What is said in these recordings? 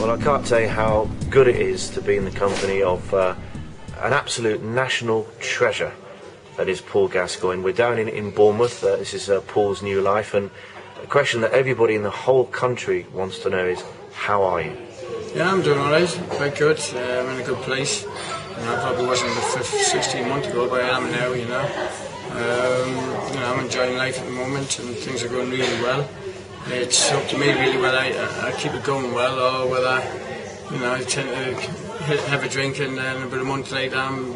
Well, I can't tell you how good it is to be in the company of an absolute national treasure that is Paul Gascoigne. We're down in Bournemouth. This is Paul's new life, and a question that everybody in the whole country wants to know is, how are you? Yeah, I'm doing alright, quite good. I'm in a good place. I probably wasn't the 16 months ago, but I am now, you know. I'm enjoying life at the moment and things are going really well. It's up to me really whether I keep it going well or whether, you know, I tend to have a drink and then about a month later I'm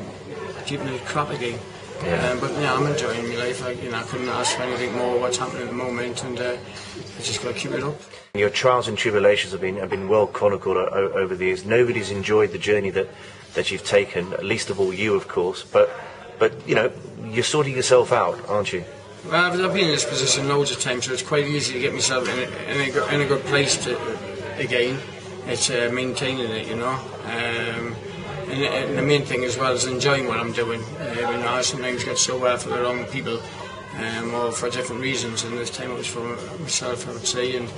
keeping it crap again. Yeah. But yeah, I'm enjoying my life. I couldn't ask for anything more what's happening at the moment, and I just got to keep it up. Your trials and tribulations have been well chronicled over the years. Nobody's enjoyed the journey that you've taken, least of all you, of course. But you know, you're sorting yourself out, aren't you? Well, I've been in this position loads of times, so it's quite easy to get myself in a good place again. It's maintaining it, you know. And the main thing as well is enjoying what I'm doing. You know, I sometimes get so well for the wrong people, or for different reasons, and this time it was for myself, I would say. And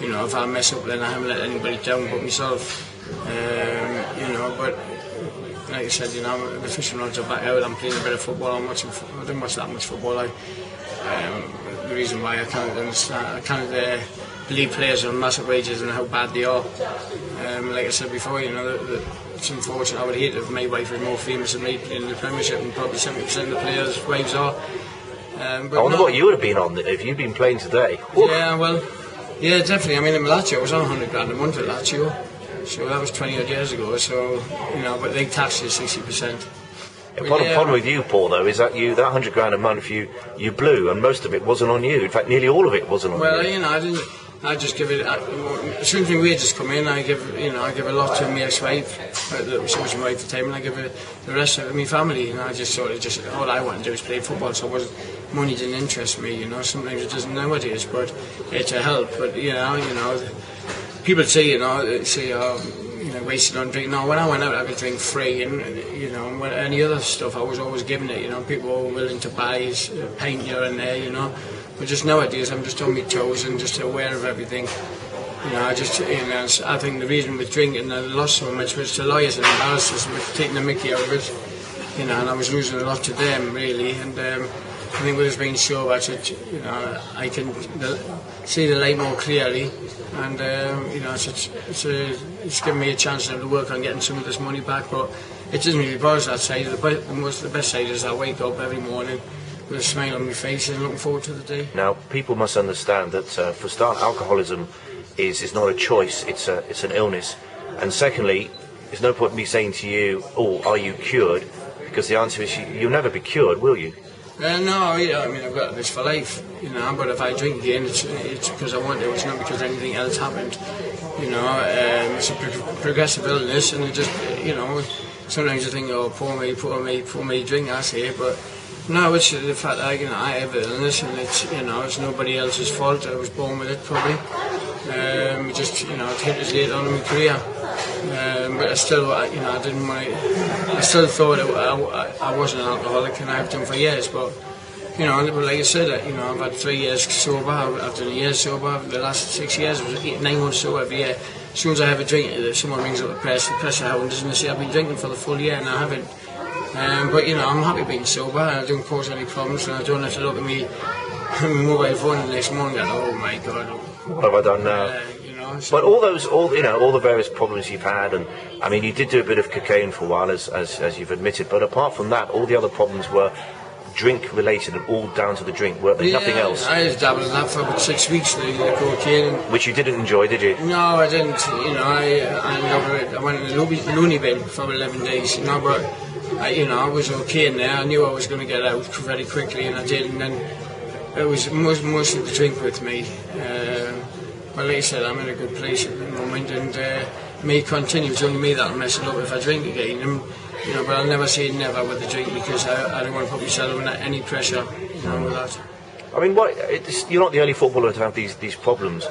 you know, if I mess up, then I haven't let anybody down but myself. You know, but like I said, you know, the fishing rods are back out. I'm playing a bit of football. I don't watch that much football. The reason why I can't understand, I can't believe players are on massive wages and how bad they are. Like I said before, you know, it's unfortunate. I would hate if my wife was more famous than me in the Premiership, and probably 70% of the players' wives are. I wonder what you would have been on if you'd been playing today. Yeah, well, yeah, definitely. I mean, in Lazio, I was on 100 grand a month at Lazio, so that was 20 odd years ago. So, you know, but they taxed you 60%. The problem with you, Paul, though, is that that 100 grand a month you blew, and most of it wasn't on you. In fact, nearly all of it wasn't on you. Well, you know, I just give it. As soon as my wages come in, I give a lot to my ex-wife, which was my wife at the time, and I give the rest to my family. And I just all I want to do is play football. So money didn't interest me. You know, sometimes it doesn't nowadays, but it's a help. But you know, people say, wasted on drink. No, when I went out, I could drink free, and you know, any other stuff, I was always giving it. You know, people were willing to buy a pint here and there. You know. But just nowadays, I'm just on my toes and just aware of everything. You know, I think the reason with drinking I lost so much was to lawyers and embarrassers with taking the mickey out of it. You know, and I was losing a lot to them really. And I think with us being sober, you know, I can see the light more clearly. And you know, it's given me a chance now to work on getting some of this money back. But it doesn't really bother that side. The best side is I wake up every morning with a smile on my face and looking forward to the day. Now, people must understand that for a start, alcoholism is not a choice, it's an illness. And secondly, there's no point in me saying to you, oh, are you cured? Because the answer is you'll never be cured, will you? No, yeah, I mean, I've got this for life, you know, but if I drink again, it's because I want to, it's not because anything else happened. You know, it's a progressive illness, and it just, you know, sometimes you think, oh, poor me, drink, I say, but no, it's the fact that I have an illness, and it's nobody else's fault. I was born with it, probably. Just it hit us late on in my career. But I still, I didn't want to. I still thought I wasn't an alcoholic, and I have done for years. But like I said, I've had 3 years sober. I've done a year sober. The last 6 years, I was 9 months sober every year. As soon as I have a drink, someone rings up the pressure hound, and say I've been drinking for the full year, and I haven't. But I'm happy being sober. I don't cause any problems, and I don't have to look at me mobile phone the next morning and go, oh my God, what have I done now? But all the various problems you've had, and I mean, you did do a bit of cocaine for a while, as you've admitted. But apart from that, all the other problems were drink related, and all down to the drink. Were there nothing else? I just dabbled in that for about 6 weeks. The cocaine, which you didn't enjoy, did you? No, I didn't. I went in the loony bin for 11 days. But I was okay in there. I knew I was going to get out very quickly, and I did. And then it was mostly the drink with me. But like I said, I'm in a good place at the moment, and may continue. It's only me that'll mess it up if I drink again. And, but I'll never say never with the drink, because I don't want to put myself under any pressure with that. I mean, you're not the only footballer to have these problems.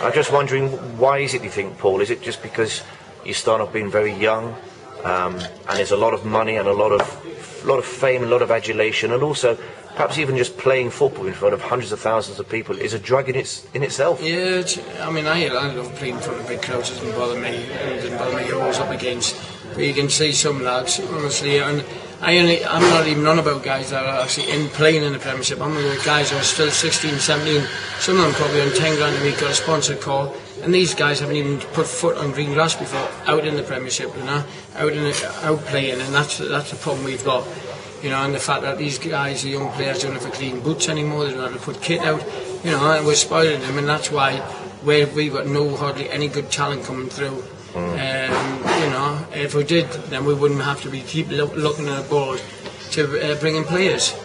I'm just wondering, why is it, do you think, Paul? Is it just because you start off being very young, and there's a lot of money and a lot of fame, a lot of adulation, and also perhaps even just playing football in front of hundreds of thousands of people is a drug in itself. Yeah, I mean, I love playing in front of big crowds. It doesn't bother me. It doesn't bother me who I was up against. But you can see some lads, honestly, and I'm not even on about guys that are actually playing in the Premiership. I'm with guys who are still 16, 17. Some of them probably on 10 grand a week, got a sponsored call. And these guys haven't even put foot on green grass before, out in the Premiership, you know, out playing, and that's the problem we've got, you know, and the fact that these guys, the young players, don't have to clean boots anymore, they don't have to put kit out, you know, and we're spoiling them, and that's why we've got hardly any good talent coming through. You know, if we did, then we wouldn't have to keep looking at a board to bring in players.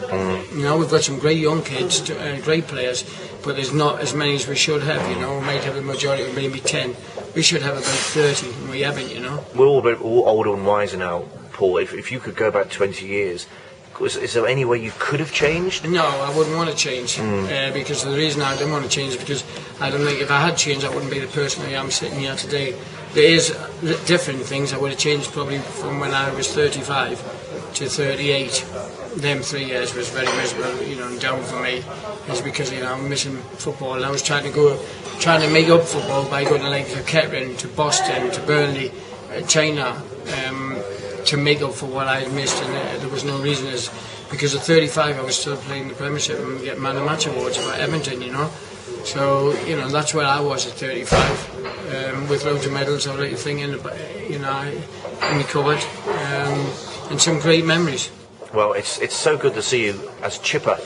You know, we've got some great young kids, great players, but there's not as many as we should have, you know. We might have a majority of maybe 10. We should have about 30, and we haven't, you know. We're all older and wiser now, Paul. If you could go back 20 years, is there any way you could have changed? No, I wouldn't want to change, because the reason I don't want to change is because I don't think if I had changed, I wouldn't be the person I am sitting here today. There is different things I would have changed probably from when I was 35 to 38. Them 3 years was very miserable, you know, and down for me. It's because, you know, I'm missing football, and I was trying to make up football by going to like to Kettering, to Boston, to Burnley, China, to make up for what I had missed, and there was no reason. Because at 35 I was still playing the Premiership and getting Man of Match awards for Edmonton, you know. So, you know, that's where I was at 35, with loads of medals, I like thing in my cupboard, and some great memories. Well, it's so good to see you as chipper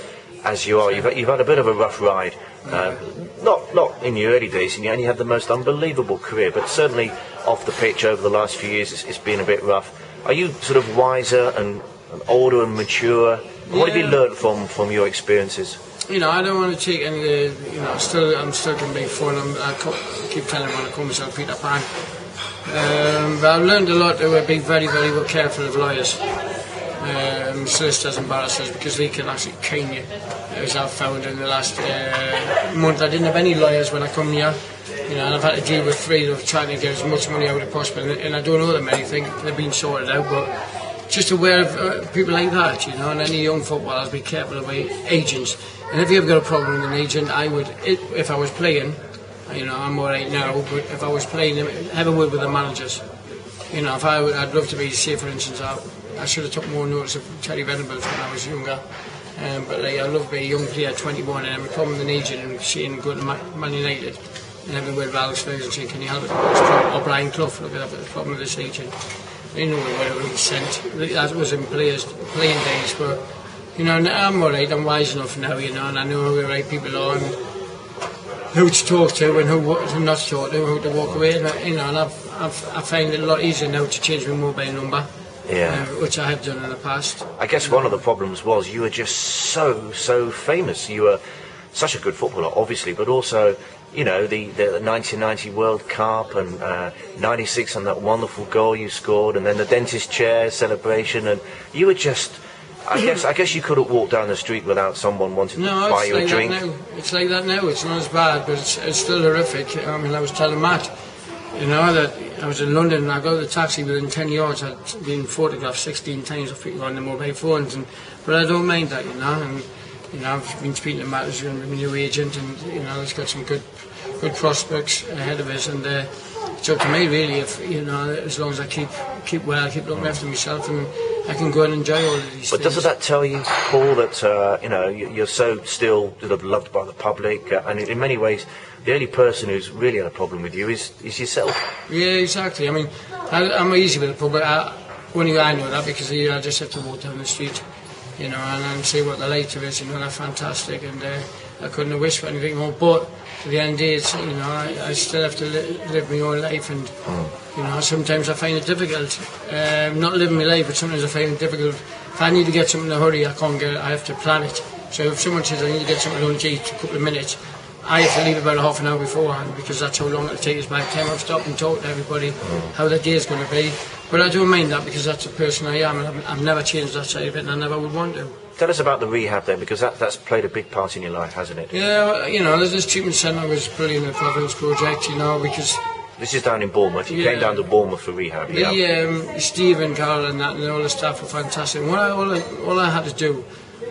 as you are. You've had a bit of a rough ride, not in your early days, and you had the most unbelievable career, but certainly off the pitch over the last few years, it's been a bit rough. Are you sort of wiser and older and mature? What have you learned from your experiences? You know, I don't want to take any. You know, I'm still going to be fun. I keep telling them I call myself Peter Pan. But I've learned a lot to be very, very careful of lawyers, solicitors and barristers, because they can actually cane you. As I've found in the last month, I didn't have any lawyers when I come here. You know, and I've had to deal with 3 of trying to get as much money out as possible, and I don't owe them anything. They've been sorted out, but just aware of people like that, you know. And any young footballers, be careful of agents. And if you've got a problem with an agent, I would, if I was playing, you know, I'm alright now, but if I was playing, have a word with the managers. You know, I'd love to be, say for instance, I should have took more notice of Terry Venables when I was younger. But like, I'd love to be a young player, 21, and have a problem with an agent and seeing go to Man United and having a word with Alex Ferguson saying, can you help it? Or Brian Clough, look at the problem with this agent. They know where it was sent. That was in playing days, but you know, I'm alright, I'm wise enough now, you know, and I know who the right people are and who to talk to and who not to talk to, who to walk away, and, you know, and I find it a lot easier now to change my mobile number, which I have done in the past. I guess one of the problems was you were just so famous. You were such a good footballer, obviously, but also, you know, the 1990 World Cup and 96 and that wonderful goal you scored, and then the dentist chair celebration, and you were just... I guess you couldn't walk down the street without someone wanting to buy you a drink. It's like that now. It's not as bad, but it's still horrific. I mean, I was telling Matt, you know, that I was in London and I got the taxi within 10 yards. I'd been photographed 16 times of people on the mobile phones, but I don't mind that, you know. And you know, I've been speaking to Matt, who's going to be my new agent, and you know, he's got some good prospects ahead of us, and it's up to me really. If you know, as long as I keep well, keep looking after myself, and I can go and enjoy all of these things. But doesn't that tell you, Paul, that you know, you're so still sort of loved by the public, and in many ways, the only person who's really had a problem with you is yourself? Yeah, exactly. I mean, I'm easy with the public. Only I know that because I just have to walk down the street, you know, and see what the later is. You know, they're fantastic, and I couldn't have wished for anything more. But at the end of the day, you know, I still have to live my own life, and you know, sometimes I find it difficult. Not living my life, but sometimes I find it difficult. If I need to get something in a hurry, I can't get it. I have to plan it. So if someone says I need to get something on to eat a couple of minutes, I have to leave about half an hour beforehand, because that's how long it'll take us. By the time I've stopped and talked to everybody how the day is going to be. But I don't mind that, because that's the person I am, and I've never changed that side of it, and I never would want to. Tell us about the rehab then, because that's played a big part in your life, hasn't it? Yeah, well, you know, this treatment centre was brilliant, the Providence project, you know, because This is down in Bournemouth. You came down to Bournemouth for rehab. Steve and Carol and that and all the staff were fantastic. And all I had to do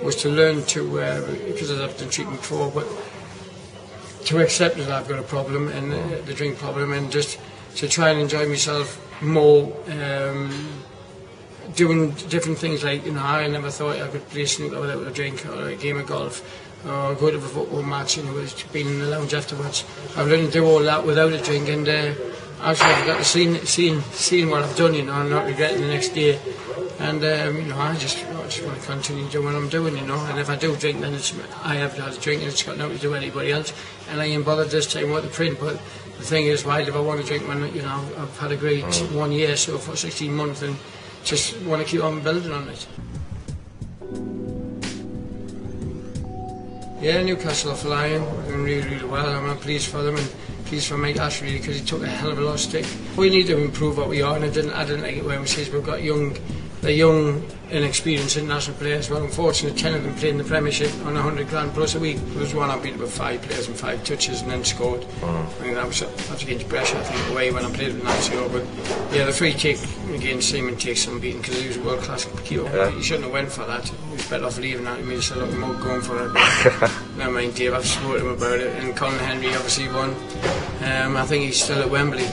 was to learn to, because I've done treatment before, but to accept that I've got a problem and the drink problem, and just to try and enjoy myself more, doing different things. Like, you know, I never thought I could play snooker without a drink, or a game of golf, or go to a football match, and being in the lounge afterwards. I've learned to do all that without a drink, and actually I've got to seeing what I've done, you know, and not regretting the next day. And you know, I just want to continue doing what I'm doing, you know. And if I do drink, then I have had a drink, and it's got nothing to do with anybody else. And I ain't bothered this time what the print. But the thing is, why do I want to drink when, you know, I've had a great 1 year so for 16 months, and just want to keep on building on it. Yeah, Newcastle are flying, doing really, really well. I'm pleased for them, and pleased for Mike Ashley, because he took a hell of a lot of stick. We need to improve what we are, and I didn't like it when we says we've got they're young, inexperienced international players. Well, unfortunately, 10 of them played in the Premiership on 100 grand plus a week. There was one I beat about 5 players and 5 touches and then scored. I mean, that was against pressure, I think, away when I played with Lazio. But yeah, the free kick against Seaman takes some beating, because he was a world-class keeper. Yeah. He shouldn't have went for that. He was better off leaving that. He made himself look more going for it. Never mind, Dave, I've spoken to him about it. And Colin Henry obviously won. I think he's still at Wembley.